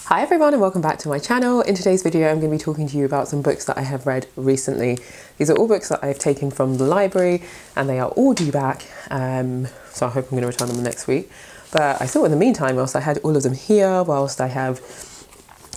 Hi everyone and welcome back to my channel. In today's video I'm going to be talking to you about some books that I have read recently. These are all books that I've taken from the library and they are all due back, so I hope I'm going to return them next week. But I thought in the meantime, whilst I had all of them here, whilst I have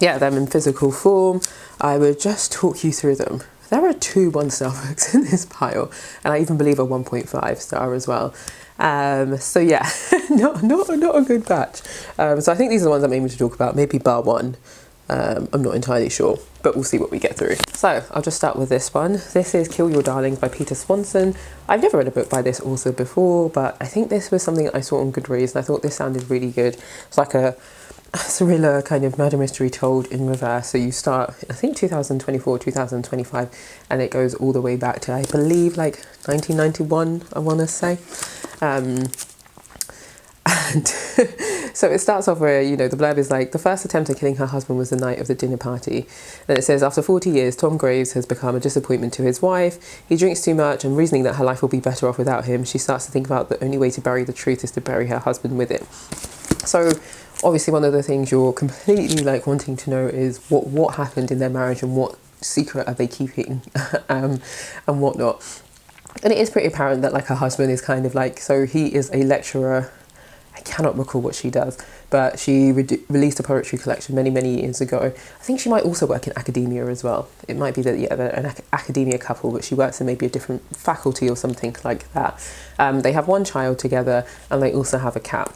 them in physical form, I would just talk you through them. There are 2 1-star books in this pile, and I even believe a 1.5 star as well. So yeah, not a good batch. So I think these are the ones I'm aiming to talk about, maybe bar one. I'm not entirely sure, but we'll see what we get through. So I'll just start with this one. This is Kill Your Darlings by Peter Swanson. I've never read a book by this author before, but I think this was something that I saw on Goodreads and I thought this sounded really good. It's like a thriller kind of murder mystery told in reverse. So you start, I think 2024, 2025, and it goes all the way back to, I believe, like 1991, I want to say. And so it starts off where, you know, the blurb is like, the first attempt at killing her husband was the night of the dinner party. Then it says, after 40 years, Tom Graves has become a disappointment to his wife. He drinks too much, and reasoning that her life will be better off without him, she starts to think about the only way to bury the truth is to bury her husband with it. So obviously one of the things you're completely like wanting to know is what happened in their marriage and what secret are they keeping and whatnot. And it is pretty apparent that like her husband is kind of like, so he is a lecturer. I cannot recall what she does, but she released a poetry collection many years ago. I think she might also work in academia as well. It might be that, yeah, they're an academia couple, but she works in maybe a different faculty or something like that. They have 1 child together and they also have a cat.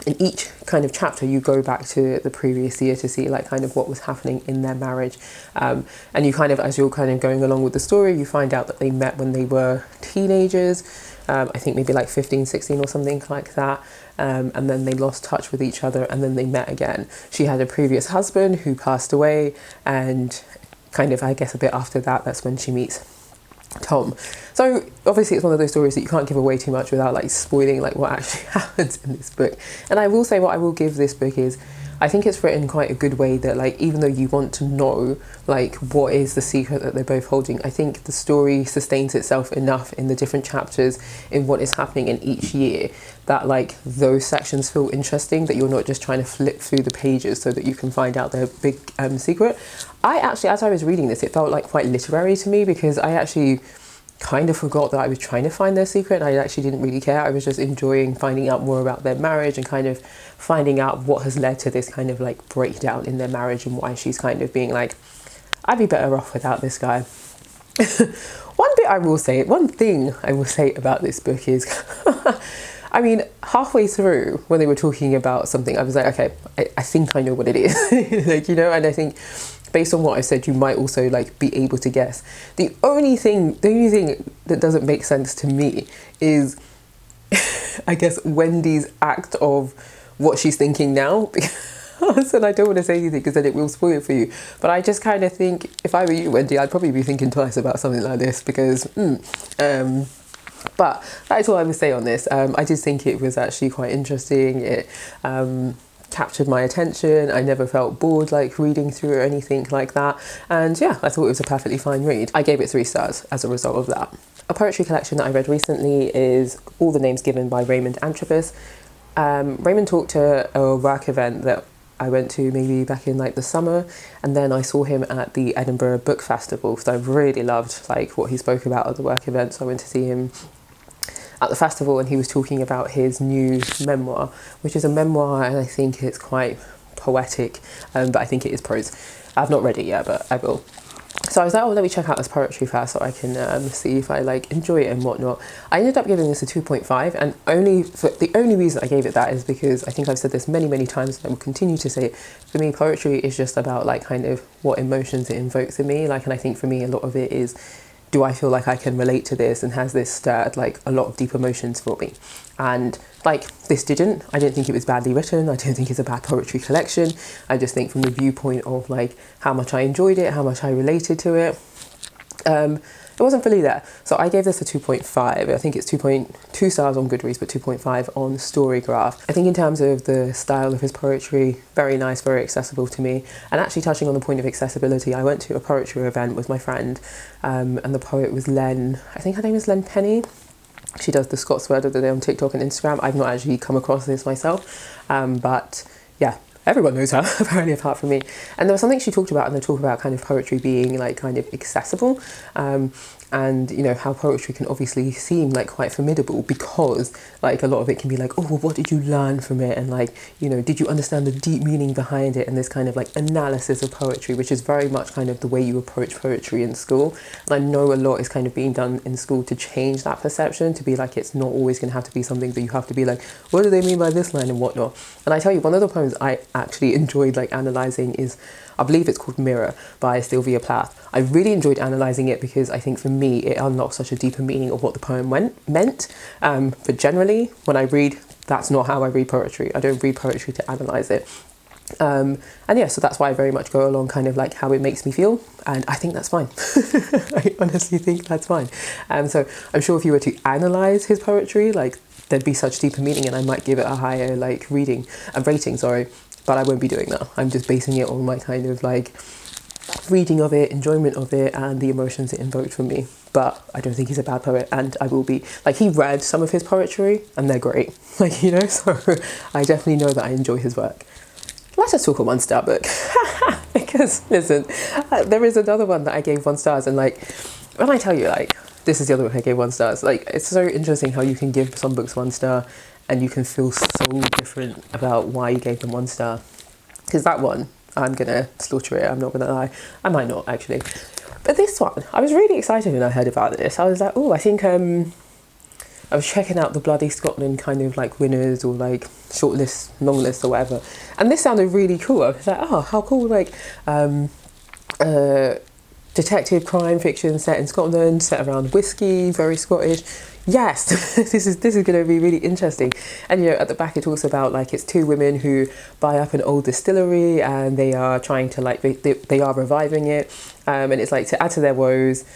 In each kind of chapter you go back to the previous year to see like kind of what was happening in their marriage, and you kind of, as you're kind of going along with the story, you find out that they met when they were teenagers, I think maybe like 15, 16 or something like that, and then they lost touch with each other and then they met again. She had a previous husband who passed away, and kind of, I guess, a bit after that, that's when she meets Tom. So obviously it's one of those stories that you can't give away too much without like spoiling like what actually happens in this book. And I will say what I will give this book is, I think it's written quite a good way that like, even though you want to know like what is the secret that they're both holding, I think the story sustains itself enough in the different chapters in what is happening in each year that like those sections feel interesting, that you're not just trying to flip through the pages so that you can find out their big secret. I actually, as I was reading this, it felt like quite literary to me, because I actually kind of forgot that I was trying to find their secret. I actually didn't really care. I was just enjoying finding out more about their marriage and kind of finding out what has led to this kind of like breakdown in their marriage and why she's kind of being like, I'd be better off without this guy. One thing I will say about this book is I mean, halfway through when they were talking about something, I was like, okay, I think I know what it is. Like, you know, and I think based on what I said, you might also like be able to guess. The only thing that doesn't make sense to me is, I guess, Wendy's act of what she's thinking now. And I don't want to say anything because then it will spoil it for you. But I just kind of think, if I were you, Wendy, I'd probably be thinking twice about something like this, because, but that is all I would say on this. I did think it was actually quite interesting. It captured my attention. I never felt bored like reading through or anything like that. And yeah, I thought it was a perfectly fine read. I gave it 3 stars as a result of that. A poetry collection that I read recently is All the Names Given by Raymond Antrobus. Raymond talked to a work event that I went to maybe back in like the summer, and then I saw him at the Edinburgh Book Festival, so I really loved like what he spoke about at the work event. So I went to see him at the festival, and he was talking about his new memoir, which is a memoir, and I think it's quite poetic, but I think it is prose. I've not read it yet, but I will. So I was like, oh, let me check out this poetry first so I can see if I like enjoy it and whatnot. I ended up giving this a 2.5, and the only reason I gave it that is because I think I've said this many times, and I will continue to say it. For me, poetry is just about like kind of what emotions it invokes in me. Like, and I think for me, a lot of it is, do I feel like I can relate to this, and has this stirred like a lot of deep emotions for me? And like, this didn't. I didn't think it was badly written. I don't think it's a bad poetry collection. I just think from the viewpoint of like how much I enjoyed it, how much I related to it, it wasn't fully there. So I gave this a 2.5. I think it's 2.2 stars on Goodreads, but 2.5 on Storygraph. I think in terms of the style of his poetry, very nice, very accessible to me. And actually, touching on the point of accessibility, I went to a poetry event with my friend, and the poet was Len, I think her name is Len Penny. She does the Scots Word of the Day on TikTok and Instagram. I've not actually come across this myself, but yeah, everyone knows her apparently apart from me. And there was something she talked about in the talk about kind of poetry being like kind of accessible, and you know how poetry can obviously seem like quite formidable because like a lot of it can be like, oh, well, what did you learn from it, and like, you know, did you understand the deep meaning behind it, and this kind of like analysis of poetry, which is very much kind of the way you approach poetry in school. And I know a lot is kind of being done in school to change that perception, to be like it's not always going to have to be something that you have to be like, what do they mean by this line and whatnot. And I tell you, one of the poems I actually enjoyed like analysing is, I believe it's called Mirror by Sylvia Plath. I really enjoyed analysing it because I think for me it unlocked such a deeper meaning of what the poem meant. But generally, when I read, that's not how I read poetry. I don't read poetry to analyse it. And yeah, so that's why I very much go along kind of like how it makes me feel, and I think that's fine. I honestly think that's fine. So I'm sure if you were to analyse his poetry, like there'd be such deeper meaning, and I might give it a higher like rating, sorry. But I won't be doing that. I'm just basing it on my kind of like reading of it, enjoyment of it, and the emotions it invoked from me. But I don't think he's a bad poet, and I will be. Like, he read some of his poetry, and they're great. Like, you know, so I definitely know that I enjoy his work. Let us talk a 1-star book. Because, listen, there is another one that I gave 1 star, and like, when I tell you, like, this is the other book I gave 1 star, like, it's so interesting how you can give some books 1 star, and you can feel so different about why you gave them 1 star. Because that one, I'm going to slaughter it, I'm not going to lie. I might not, actually. But this one, I was really excited when I heard about this. I was like, oh, I think I was checking out the Bloody Scotland kind of like winners or like short lists, long lists or whatever. And this sounded really cool. I was like, oh, how cool, like detective crime fiction set in Scotland, set around whiskey, very Scottish. Yes, this is going to be really interesting. And you know, at the back it talks about like it's 2 women who buy up an old distillery, and they are trying to like they are reviving it, and it's like to add to their woes.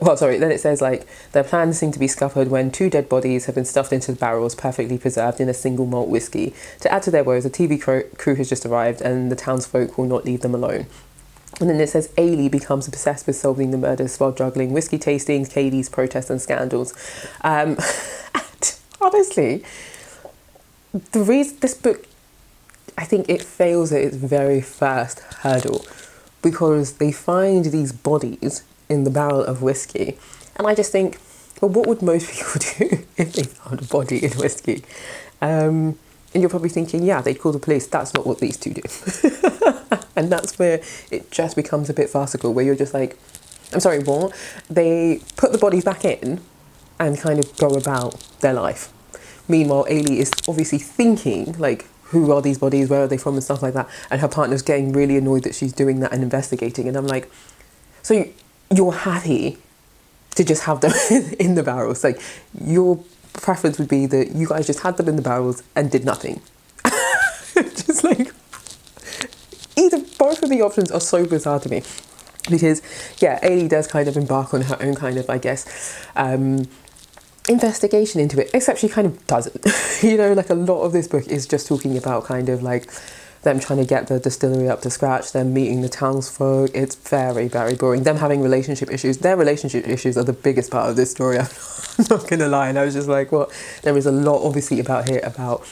Well, sorry, then it says like their plans seem to be scuppered when 2 dead bodies have been stuffed into the barrels, perfectly preserved in a single malt whiskey. To add to their woes, a TV crew has just arrived, and the townsfolk will not leave them alone. And then it says Ailey becomes obsessed with solving the murders while juggling whiskey tastings, Katie's protests and scandals. And honestly, the reason this book, I think it fails at its very first hurdle, because they find these bodies in the barrel of whiskey. And I just think, well, what would most people do if they found a body in whiskey? And you're probably thinking, yeah, they'd call the police. That's not what these 2 do. And that's where it just becomes a bit farcical, where you're just like, I'm sorry, what? They put the bodies back in and kind of go about their life. Meanwhile, Ailey is obviously thinking, like, who are these bodies? Where are they from? And stuff like that. And her partner's getting really annoyed that she's doing that and investigating. And I'm like, so you're happy to just have them in the barrels? Like, your preference would be that you guys just had them in the barrels and did nothing. Just like, both of the options are so bizarre to me, because yeah, Ailey does kind of embark on her own kind of, I guess, investigation into it, except she kind of doesn't. You know, like a lot of this book is just talking about kind of like them trying to get the distillery up to scratch, them meeting the townsfolk. It's very, very boring. Them having relationship issues. Their relationship issues are the biggest part of this story. I'm not gonna lie. And I was just like, what? There is a lot obviously about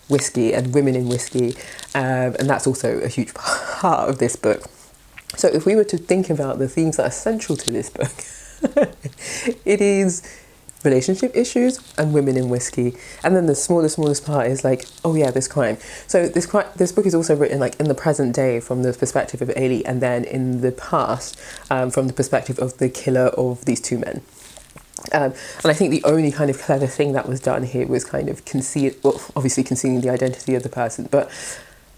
whiskey and women in whiskey, and that's also a huge part of this book. So if we were to think about the themes that are central to this book, it is relationship issues and women in whiskey. And then the smallest part is like, oh yeah, this crime. So this book is also written like in the present day from the perspective of Ailey, and then in the past from the perspective of the killer of these 2 men. And I think the only kind of clever thing that was done here was kind of obviously concealing the identity of the person. But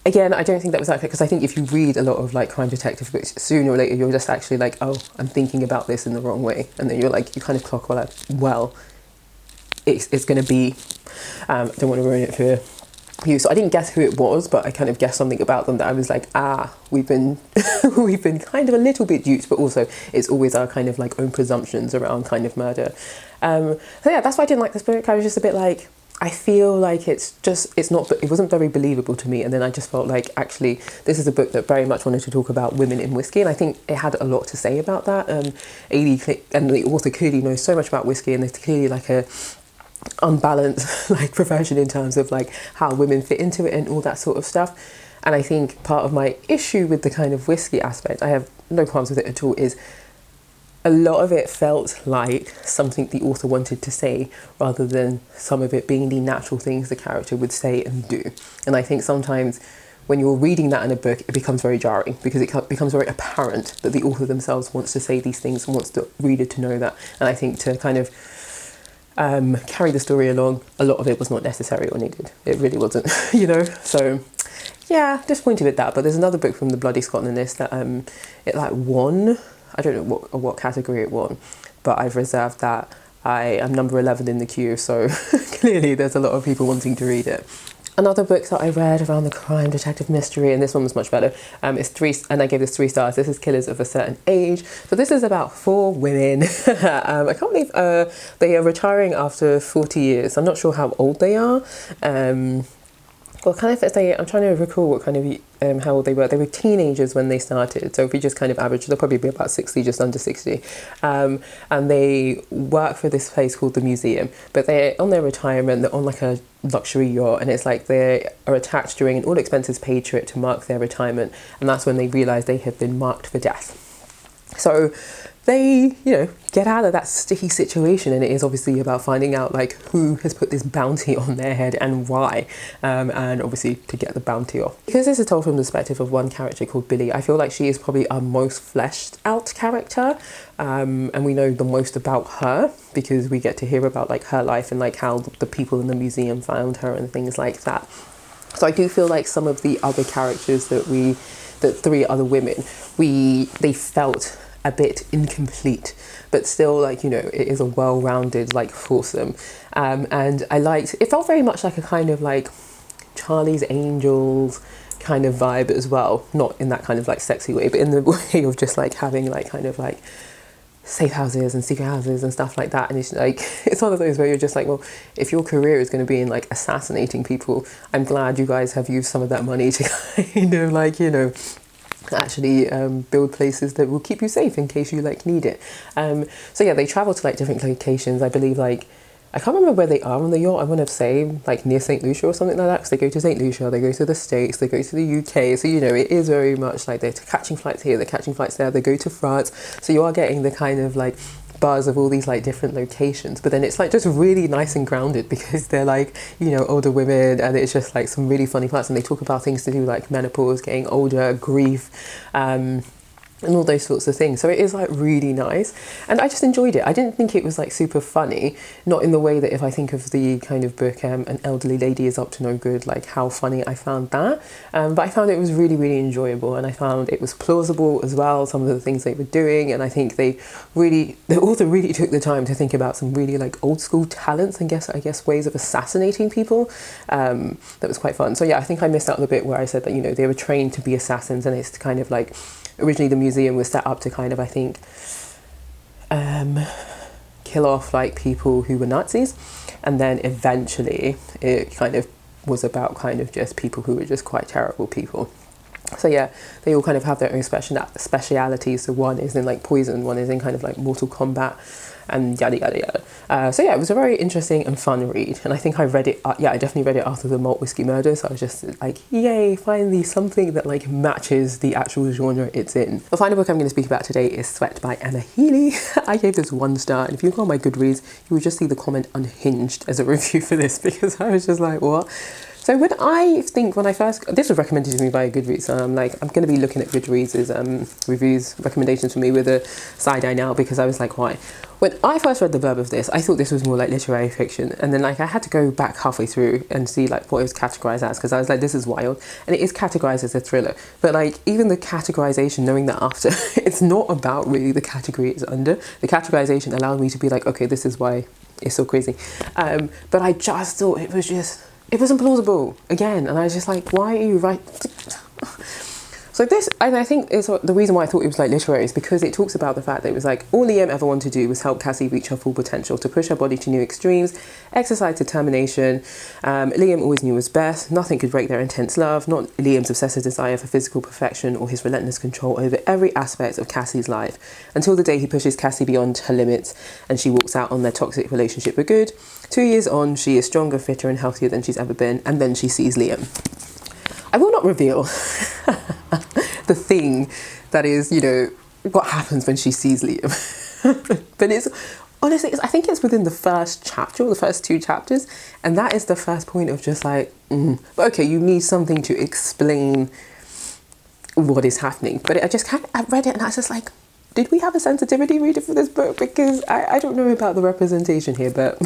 again, I don't think that was accurate, because I think if you read a lot of like crime detective books, sooner or later you're just actually like, oh, I'm thinking about this in the wrong way. And then you're like, you kind of clock well, it's going to be, don't want to ruin it for you. So I didn't guess who it was, but I kind of guessed something about them that I was like, we've been we've been kind of a little bit duped, but also it's always our kind of like own presumptions around kind of murder. So yeah, that's why I didn't like this book. I was just a bit like, I feel like it wasn't very believable to me. And then I just felt like, actually, this is a book that very much wanted to talk about women in whiskey. And I think it had a lot to say about that. Ailey and the author clearly knows so much about whiskey, and there's clearly like a unbalanced like profession in terms of like how women fit into it and all that sort of stuff. And I think part of my issue with the kind of whiskey aspect, I have no problems with it at all, is a lot of it felt like something the author wanted to say rather than some of it being the natural things the character would say and do. And I think sometimes when you're reading that in a book, it becomes very jarring because it becomes very apparent that the author themselves wants to say these things and wants the reader to know that. And I think to kind of carry the story along, a lot of it was not necessary or needed. It really wasn't, you know? So yeah, disappointed with that. But there's another book from the Bloody Scotland list that it like won. I don't know what category it won, but I've reserved that. I am number 11 in the queue, so clearly there's a lot of people wanting to read it. Another book that I read around the crime detective mystery, and this one was much better, is 3, and I gave this 3 stars. This is Killers of a Certain Age. So this is about 4 women. I can't believe they are retiring after 40 years. I'm not sure how old they are. Well, kind of, I'm trying to recall what kind of, how old they were. They were teenagers when they started. So if we just kind of average, they'll probably be about 60, just under 60. And they work for this place called the Museum. But they're on their retirement, they're on like a luxury yacht. And it's like they are attached during an all expenses paid trip to mark their retirement. And that's when they realise they have been marked for death. So they, you know, get out of that sticky situation, and it is obviously about finding out like who has put this bounty on their head and why, and obviously to get the bounty off. Because this is told from the perspective of one character called Billy, I feel like she is probably our most fleshed out character, and we know the most about her because we get to hear about like her life and like how the people in the museum found her and things like that. So I do feel like some of the other characters that 3 other women, they felt a bit incomplete, but still, like, you know, it is a well-rounded, like, foursome. And I liked, it felt very much like a kind of like Charlie's Angels kind of vibe as well, not in that kind of like sexy way, but in the way of just like having like kind of like safe houses and secret houses and stuff like that. And it's like, it's one of those where you're just like, well, if your career is going to be in like assassinating people, I'm glad you guys have used some of that money to kind of like, you know, actually build places that will keep you safe in case you like need it. So yeah, they travel to like different locations. I believe like, I can't remember where they are on the yacht. I want to say like near St. Lucia or something like that, because they go to St. Lucia, they go to the States, they go to the UK. So, you know, it is very much like they're catching flights here, they're catching flights there, they go to France. So you are getting the kind of like buzz of all these like different locations, but then it's like just really nice and grounded because they're like, you know, older women, and it's just like some really funny parts, and they talk about things to do like menopause, getting older, grief, and all those sorts of things. So it is like really nice, and I just enjoyed it. I didn't think it was like super funny, not in the way that if I think of the kind of book An Elderly Lady is Up to No Good, like how funny I found that, but I found it was really, really enjoyable, and I found it was plausible as well, some of the things they were doing. And I think the author really took the time to think about some really like old school talents and I guess ways of assassinating people. That was quite fun. So yeah, I think I missed out the bit where I said that, you know, they were trained to be assassins, and it's kind of like, originally the museum was set up to kind of, I think, kill off like people who were Nazis, and then eventually it kind of was about kind of just people who were just quite terrible people. So yeah, they all kind of have their own specialities. So one is in like poison, one is in kind of like Mortal Kombat, and yada yada yada. So yeah, it was a very interesting and fun read, and I think I read it, I definitely read it after the Malt Whiskey Murder, so I was just like, yay, finally something that like matches the actual genre it's in. The final book I'm going to speak about today is Sweat by Emma Healy. I gave this 1 star, and if you go on my Goodreads, you would just see the comment unhinged as a review for this, because I was just like, what? So when I first, this was recommended to me by Goodreads, so I'm like, I'm going to be looking at Goodreads' reviews, recommendations for me with a side eye now, because I was like, why? When I first read the blurb of this, I thought this was more like literary fiction, and then like I had to go back halfway through and see like what it was categorized as, because I was like, this is wild, and it is categorized as a thriller, but like even the categorization, knowing that after, it's not about really the category it's under. The categorization allowed me to be like, okay, this is why it's so crazy, but I just thought it wasn't plausible again, and I was just like, why are you right? So this, and I think is the reason why I thought it was like literary, is because it talks about the fact that it was like, all Liam ever wanted to do was help Cassie reach her full potential, to push her body to new extremes, exercise determination. Liam always knew was best. Nothing could break their intense love, not Liam's obsessive desire for physical perfection or his relentless control over every aspect of Cassie's life, until the day he pushes Cassie beyond her limits and she walks out on their toxic relationship for good. 2 years on, she is stronger, fitter and healthier than she's ever been, and then she sees Liam. I will not reveal the thing that is, you know, what happens when she sees Liam. But it's honestly, I think it's within the first chapter or the first 2 chapters, and that is the first point of just like, but okay, you need something to explain what is happening. But I read it and I was just like, did we have a sensitivity reader for this book? Because I don't know about the representation here, but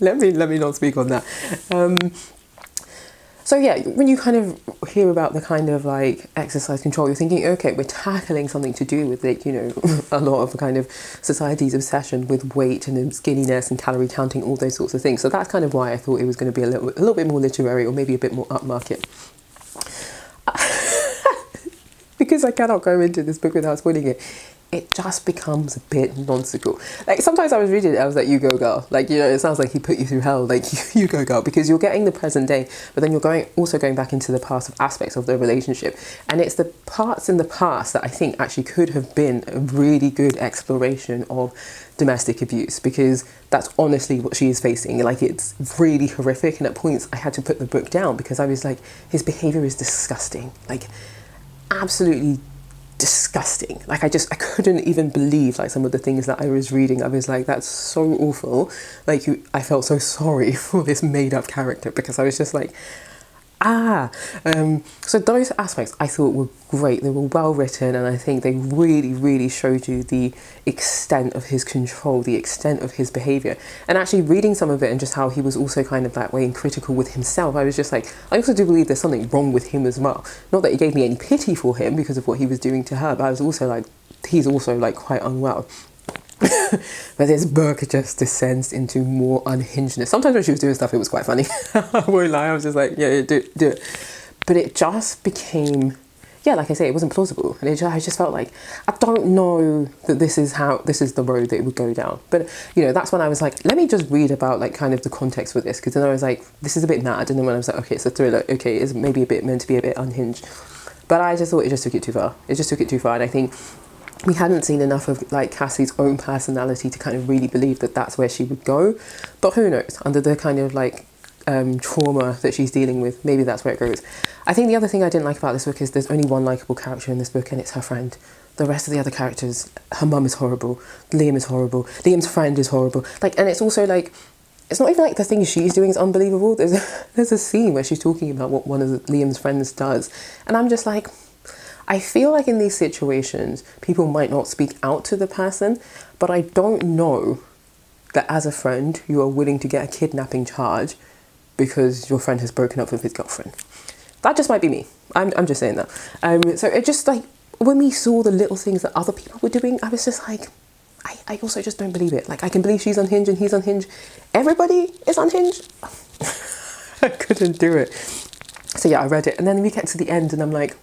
let me not speak on that. So yeah, when you kind of hear about the kind of like exercise control, you're thinking, okay, we're tackling something to do with like, you know, a lot of kind of society's obsession with weight and skinniness and calorie counting, all those sorts of things. So that's kind of why I thought it was going to be a little bit more literary, or maybe a bit more upmarket. Because I cannot go into this book without spoiling it. It just becomes a bit nonsensical. Like sometimes I was reading it, I was like, you go girl. Like, you know, it sounds like he put you through hell. Like you go girl, because you're getting the present day, but then you're also going back into the past aspects of the relationship. And it's the parts in the past that I think actually could have been a really good exploration of domestic abuse, because that's honestly what she is facing. Like, it's really horrific. And at points I had to put the book down because I was like, his behavior is disgusting. Like, absolutely disgusting. Like, I couldn't even believe like some of the things that I was reading. I was like, that's so awful. Like, I felt so sorry for this made up character, because I was just like, so those aspects I thought were great. They were well written, and I think they really showed you the extent of his control, the extent of his behavior. And actually reading some of it and just how he was also kind of that way and critical with himself, I was just like, I also do believe there's something wrong with him as well. Not that it gave me any pity for him because of what he was doing to her, but I was also like, he's also like quite unwell. But this book just descends into more unhingedness. Sometimes when she was doing stuff, it was quite funny. I won't lie, I was just like, yeah, do it. But it just became, yeah, like I say, it wasn't plausible. And I just felt like, I don't know that this is the road that it would go down. But, you know, that's when I was like, let me just read about like kind of the context for this. Because then I was like, this is a bit mad. And then when I was like, okay, it's a thriller. Okay, it's maybe a bit meant to be a bit unhinged. But I just thought it just took it too far. It just took it too far. And I think we hadn't seen enough of like Cassie's own personality to kind of really believe that that's where she would go. But who knows, under the kind of like trauma that she's dealing with, maybe that's where it goes. I think the other thing I didn't like about this book is there's only one likable character in this book, and it's her friend. The rest of the other characters, her mum is horrible, Liam is horrible, Liam's friend is horrible. Like, and it's also like, it's not even like the things she's doing is unbelievable. There's a scene where she's talking about what one of Liam's friends does, and I'm just like, I feel like in these situations, people might not speak out to the person, but I don't know that as a friend, you are willing to get a kidnapping charge because your friend has broken up with his girlfriend. That just might be me. I'm just saying that. So it just like, when we saw the little things that other people were doing, I was just like, I also just don't believe it. Like, I can believe she's unhinged and he's unhinged. Everybody is unhinged. I couldn't do it. So yeah, I read it, and then we get to the end and I'm like,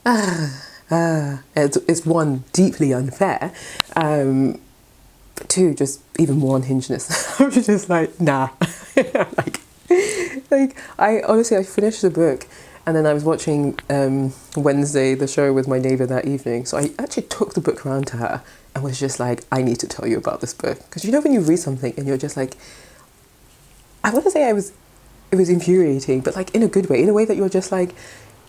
it's one, deeply unfair, but two, just even more unhingedness. I was just like, nah. like I finished the book, and then I was watching Wednesday, the show with my neighbour that evening, so I actually took the book around to her and was just like, I need to tell you about this book. Because you know when you read something and you're just like, I want to say it was infuriating, but like in a good way, in a way that you're just like,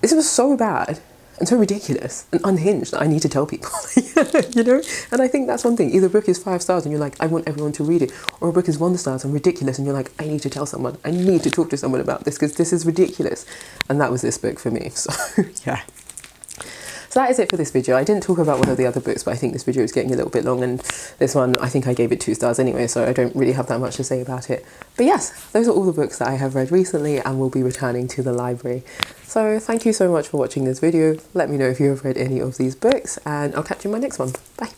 this was so bad and so ridiculous and unhinged that I need to tell people, you know? And I think that's one thing. Either a book is 5 stars and you're like, I want everyone to read it, or a book is 1 star and ridiculous and you're like, I need to tell someone, I need to talk to someone about this because this is ridiculous. And that was this book for me. So yeah. So that is it for this video. I didn't talk about one of the other books, but I think this video is getting a little bit long, and this one, I think I gave it 2 stars anyway, so I don't really have that much to say about it. But yes, those are all the books that I have read recently and will be returning to the library. So thank you so much for watching this video. Let me know if you have read any of these books, and I'll catch you in my next one. Bye.